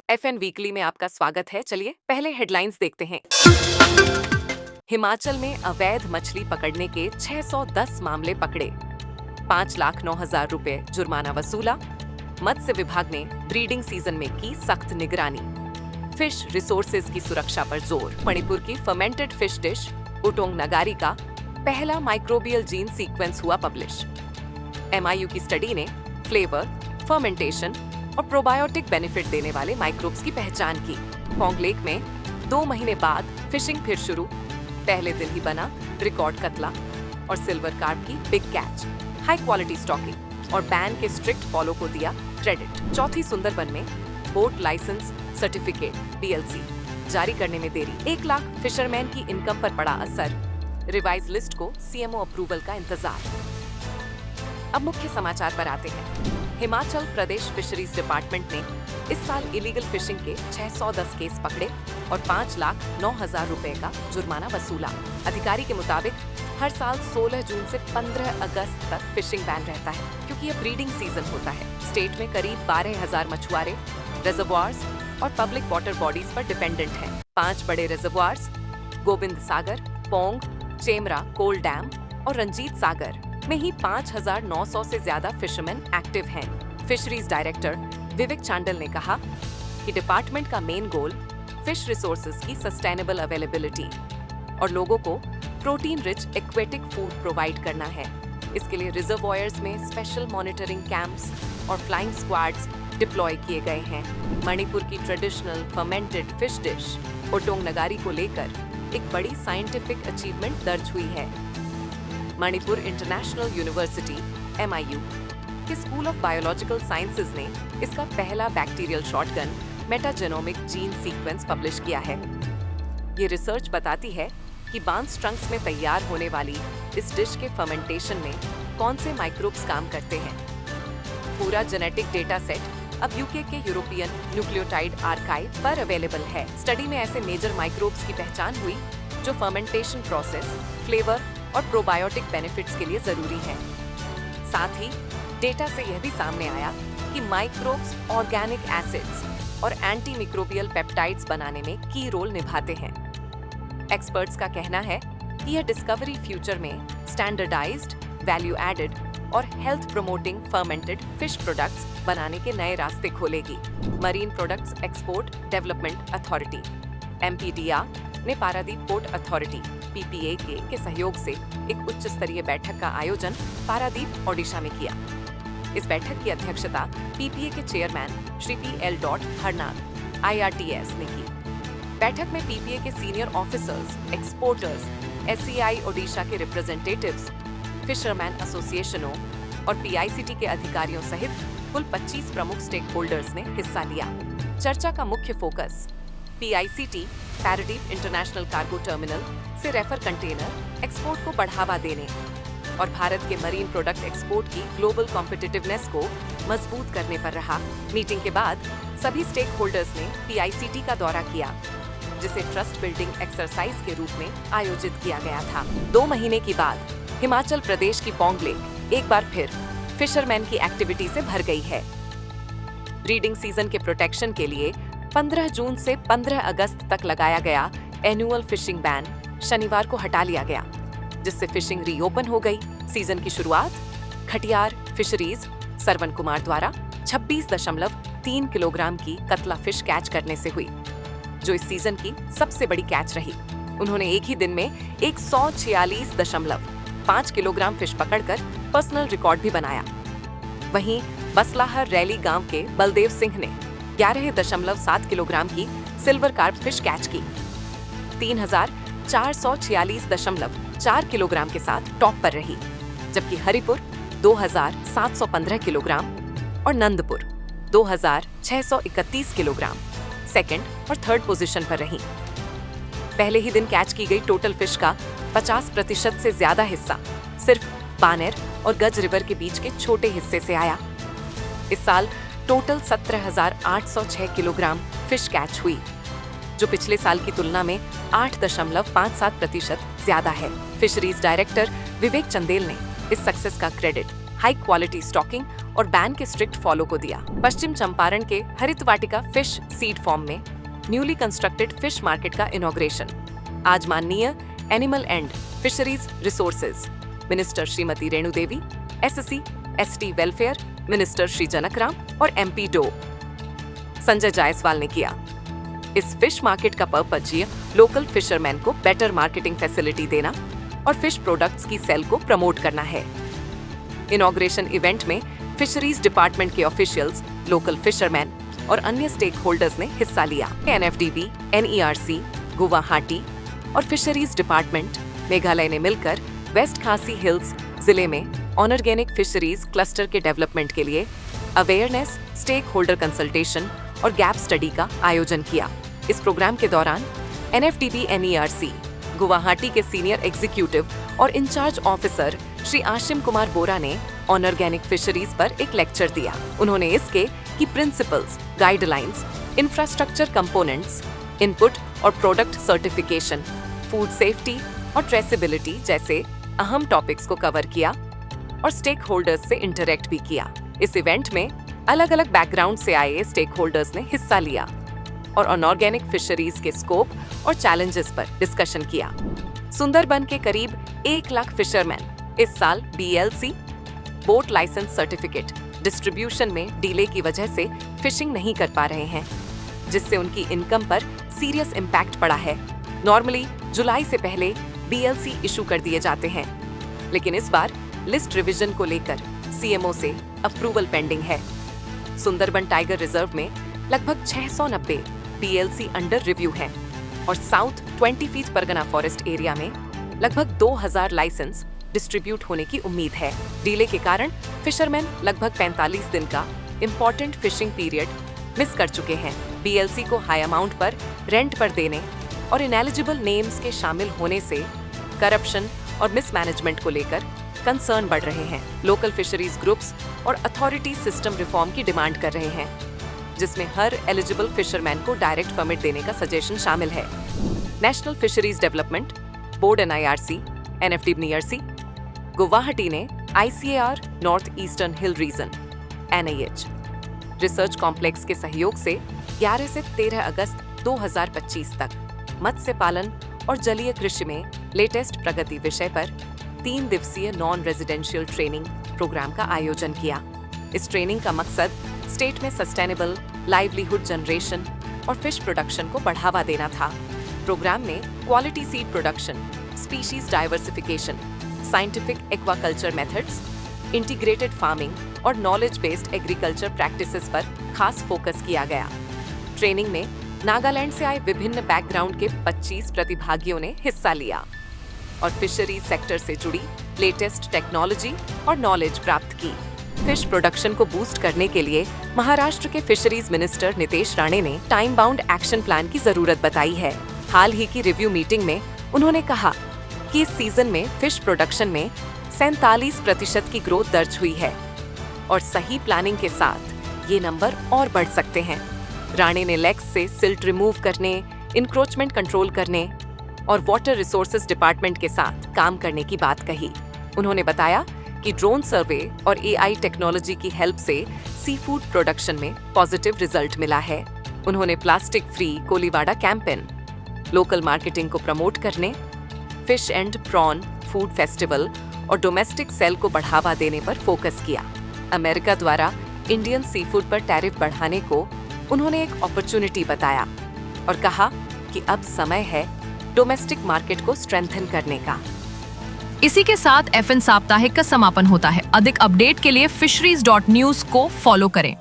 FN weekly में आपका स्वागत है। चलिए पहले हेडलाइंस देखते हैं। हिमाचल में अवैध मछली पकड़ने के 610 मामले पकड़े, 5,09,000 रुपए जुर्माना वसूला। मत्स्य विभाग ने ब्रीडिंग सीजन में की सख्त निगरानी। फिश रिसोर्सेज की सुरक्षा पर जोर। मणिपुर की फर्मेंटेड फिश डिश उटोंग नगारी का पहला माइक्रोबियल जीन सीक्वेंस हुआ पब्लिश। MIU की स्टडी ने फ्लेवर, फर्मेंटेशन और प्रोबायोटिक बेनिफिट देने वाले माइक्रोब्स की पहचान की। पोंग लेक में 2 महीने बाद फिशिंग फिर शुरू। पहले दिन ही बना रिकॉर्ड कतला और सिल्वर कार्प की big catch. High quality stocking और बैन के स्ट्रिक्ट फॉलो को दिया क्रेडिट। चौथी सुंदरबन में बोट लाइसेंस सर्टिफिकेट BLC जारी करने में देरी। 1 लाख फिशरमैन की इनकम पर पड़ा असर। रिवाइज लिस्ट को CMO अप्रूवल का इंतजार। अब मुख्य समाचार पर आते हैं। हिमाचल प्रदेश फिशरीज डिपार्टमेंट ने इस साल इलीगल फिशिंग के 610 केस पकड़े और 5,09,000 रुपए का जुर्माना वसूला। अधिकारी के मुताबिक हर साल 16 जून से 15 अगस्त तक फिशिंग बैन रहता है, क्योंकि यह ब्रीडिंग सीजन होता है। स्टेट में करीब 12,000 मछुआरे रिजर्वॉयर्स और पब्लिक वाटर बॉडीज पर डिपेंडेंट हैं। 5 बड़े रिजर्वॉयर्स गोविंद सागर, पोंग, चेमरा, कोल डैम और रंजीत सागर में ही 5,900 से ज्यादा फिशरमैन एक्टिव हैं। फिशरीज डायरेक्टर विवेक चांडल ने कहा कि डिपार्टमेंट का मेन गोल फिश रिसोर्सेज की सस्टेनेबल अवेलेबिलिटी और लोगों को protein rich aquatic food provide करना है। इसके लिए रिजर्वॉयर्स में स्पेशल मॉनिटरिंग कैंप्स और फ्लाइंग स्क्वाड्स डिप्लॉय किए गए हैं। मणिपुर की traditional fermented fish dish Utong Ngari को लेकर एक बड़ी साइंटिफिक अचीवमेंट दर्ज हुई है। मणिपुर इंटरनेशनल यूनिवर्सिटी MIU के स्कूल ऑफ बायोलॉजिकल साइंसेज ने इसका पहला bacterial shotgun metagenomic gene sequence publish किया है। ये रिसर्च बताती है कि बांस ट्रंक्स में तैयार होने वाली इस डिश के फर्मेंटेशन में कौन से माइक्रोब्स काम करते हैं। पूरा जेनेटिक डेटा सेट अब UK के यूरोपियन न्यूक्लियोटाइड आर्काइव पर अवेलेबल है। स्टडी में ऐसे मेजर माइक्रोब्स की पहचान हुई जो फर्मेंटेशन प्रोसेस, फ्लेवर और प्रोबायोटिक बेनिफिट्स के लिए जरूरी है। साथ ही डेटा से यह भी सामने आया कि माइक्रोब्स ऑर्गेनिक एसिड्स और एंटी मिक्रोबियल पेप्टाइड्स बनाने में की रोल निभाते हैं। एक्सपर्ट्स का कहना है कि यह डिस्कवरी फ्यूचर में स्टैंडर्डाइज्ड, वैल्यू एडेड और health promoting fermented fish products बनाने के नए रास्ते खोलेगी। Marine products export development authority MPDR ने पारादीप पोर्ट अथॉरिटी PPAK के सहयोग से एक उच्च स्तरीय बैठक का आयोजन पारादीप, ओडिशा में किया। इस बैठक की अध्यक्षता PPA के chairman Shri PL Harnath IRTS ने की। बैठक में PPA के senior officers, exporters, SCI Odisha के रिप्रेजेंटेटिव्स, फिशरमैन एसोसिएशनों और PICT के अधिकारियों सहित कुल 25 प्रमुख स्टेक होल्डर्स ने हिस्सा लिया। चर्चा का मुख्य focus PICT Paradip international cargo terminal से रेफर कंटेनर एक्सपोर्ट को बढ़ावा देने और भारत के मरीन प्रोडक्ट एक्सपोर्ट की ग्लोबल कॉम्पिटिटिवनेस को मजबूत करने पर रहा। मीटिंग के बाद सभी स्टेक होल्डर्स ने PICT का दौरा किया, जिसे ट्रस्ट बिल्डिंग एक्सरसाइज के रूप में आयोजित किया गया था। 2 महीने के बाद हिमाचल प्रदेश की पोंग लेक एक बार फिर फिशरमैन की एक्टिविटी से भर गई है। ब्रीडिंग सीजन के प्रोटेक्शन के लिए 15 जून से 15 अगस्त तक लगाया गया एनुअल फिशिंग बैन शनिवार को हटा लिया गया, जिससे फिशिंग रीओपन हो गई। सीजन की शुरुआत खटियार फिशरीज सरवन कुमार द्वारा 26.3 किलोग्राम की कतला फिश कैच करने से हुई, जो इस सीजन की सबसे बड़ी कैच रही। उन्होंने एक ही दिन में 146.5 किलोग्राम फिश पकड़कर पर्सनल रिकॉर्ड भी बनाया। वहीं बसलाहर रैली गांव के बलदेव सिंह ने 11.7 किलोग्राम की सिल्वर कार्प फिश कैच की। 3,446.4 किलोग्राम के साथ टॉप पर रही, जबकि हरिपुर 2,715 किलोग्राम और नंदपुर 2,631 किलोग्राम सेकंड और थर्ड पोजीशन पर रही। पहले ही दिन कैच की गई टोटल फिश का 50% से ज्यादा हिस्सा सिर्फ बानेर और गज रिवर के बीच के छोटे हिस्से से आया। इस साल टोटल 17,806 किलोग्राम फिश कैच हुई, जो पिछले साल की तुलना में 8.57% ज्यादा है। फिशरीज डायरेक्टर विवेक चंदेल ने इस सक्सेस का क्रेडिट हाई क्वालिटी स्टॉकिंग और बैन के स्ट्रिक्ट फॉलो को दिया। पश्चिम चंपारण के हरित वाटिका फिश सीड फार्म में न्यूली कंस्ट्रक्टेड फिश मार्केट का इनॉग्रेशन आज माननीय animal and fisheries resources minister Shrimati Renu Devi, SC ST welfare minister Shri Janakram और एमपी डो संजय जायसवाल ने किया। इस फिश मार्केट का पर्पज लोकल फिशरमैन को बेटर मार्केटिंग फैसिलिटी देना और फिश प्रोडक्ट्स की सेल को प्रमोट करना है। इनॉग्रेशन इवेंट में फिशरीज डिपार्टमेंट के ऑफिशियल्स, लोकल फिशरमैन और अन्य स्टेक होल्डर्स ने हिस्सा लिया। एनएफडीबी, एनईआरसी, गुवाहाटी और फिशरीज डिपार्टमेंट मेघालय ने मिलकर वेस्ट खासी हिल्स जिले में ऑर्गेनिक फिशरीज क्लस्टर के डेवलपमेंट के लिए अवेयरनेस, स्टेक होल्डर कंसल्टेशन और गैप स्टडी का आयोजन किया। इस प्रोग्राम के दौरान एनएफडीबी एनईआरसी गुवाहाटी के सीनियर एग्जीक्यूटिव और इंचार्ज ऑफिसर श्री आशिम कुमार बोरा ने ऑर्गेनिक फिशरीज पर एक लेक्चर दिया। उन्होंने इसके की principles, guidelines, infrastructure components, input और प्रोडक्ट सर्टिफिकेशन, फूड सेफ्टी और ट्रेसेबिलिटी जैसे अहम टॉपिक्स को कवर किया और स्टेक होल्डर्स से इंटरेक्ट भी किया। इस इवेंट में अलग अलग बैकग्राउंड से आए स्टेक होल्डर्स ने हिस्सा लिया और अनऑर्गेनिक फिशरीज के स्कोप और चैलेंजेस पर डिस्कशन किया। सुंदरबन के करीब 1 लाख फिशरमैन इस साल BLC boat licence certificate distribution में डिले की वजह से फिशिंग नहीं कर पा रहे हैं, जिससे उनकी इनकम पर सीरियस इम्पैक्ट पड़ा है। नॉर्मली जुलाई से पहले बीएलसी इशू कर दिए जाते हैं, लेकिन इस बार लिस्ट रिवीजन को लेकर सीएमओ से अप्रूवल पेंडिंग है। सुंदरबन टाइगर रिजर्व में लगभग 690 बीएलसी अंडर रिव्यू हैं और south 20 feet Pargana forest area में लगभग 2000 लाइसेंस डिस्ट्रीब्यूट होने की उम्मीद है। डीले के कारण फिशरमैन लगभग 45 दिन का इम्पोर्टेंट फिशिंग पीरियड मिस कर चुके हैं। बीएलसी को हाई अमाउंट पर रेंट पर देने और इनएलिजिबल नेम्स के शामिल होने से करप्शन और मिसमैनेजमेंट को लेकर कंसर्न बढ़ रहे हैं। लोकल फिशरीज ग्रुप्स और अथॉरिटी सिस्टम रिफॉर्म की डिमांड कर रहे हैं, जिसमें हर एलिजिबल फिशरमैन को डायरेक्ट परमिट देने का सजेशन शामिल है। National fisheries development board NIRC, NFDB Guwahati ने ICAR north eastern hill region NIH research complex के सहयोग से 11 से 13 अगस्त 2025 तक मत्स्य पालन और जलीय कृषि में लेटेस्ट प्रगति विषय पर 3 दिवसीय नॉन रेजिडेंशियल ट्रेनिंग प्रोग्राम का आयोजन किया। इस ट्रेनिंग का मकसद स्टेट में सस्टेनेबल लाइवलीहुड जनरेशन और फिश प्रोडक्शन को बढ़ावा देना था। प्रोग्राम में quality seed production, species diversification, scientific aquaculture methods, integrated farming और नॉलेज बेस्ड एग्रीकल्चर प्रैक्टिसेस पर खास फोकस किया गया। ट्रेनिंग में नागालैंड से आए विभिन्न बैकग्राउंड के 25 प्रतिभागियों ने हिस्सा लिया और फिशरीज सेक्टर से जुड़ी लेटेस्ट टेक्नोलॉजी और नॉलेज प्राप्त की। फिश प्रोडक्शन को बूस्ट करने के लिए महाराष्ट्र के फिशरीज मिनिस्टर नितेश राणे ने टाइम बाउंड एक्शन प्लान की जरूरत बताई है। हाल ही की रिव्यू मीटिंग में उन्होंने कहा कि इस सीजन में फिश प्रोडक्शन में 47% की ग्रोथ दर्ज हुई है और सही प्लानिंग के साथ ये नंबर और बढ़ सकते हैं। राणे ने लेक्स से सिल्ट रिमूव करने, इंक्रोचमेंट कंट्रोल करने और वाटर रिसोर्सेज डिपार्टमेंट के साथ काम करने की बात कही। उन्होंने बताया कि ड्रोन सर्वे और एआई टेक्नोलॉजी की हेल्प से सी फूड प्रोडक्शन में पॉजिटिव रिजल्ट मिला है। उन्होंने plastic free Koliwada campaign, local marketing को प्रमोट करने, fish and prawn food festival और डोमेस्टिक सेल को बढ़ावा देने पर फोकस किया। अमेरिका द्वारा इंडियन सी फूड पर टैरिफ बढ़ाने को उन्होंने एक अपॉर्चुनिटी बताया और कहा कि अब समय है डोमेस्टिक मार्केट को स्ट्रेंथन करने का। इसी के साथ एफएन साप्ताहिक का समापन होता है। अधिक अपडेट के लिए fisheries.news को फॉलो करें।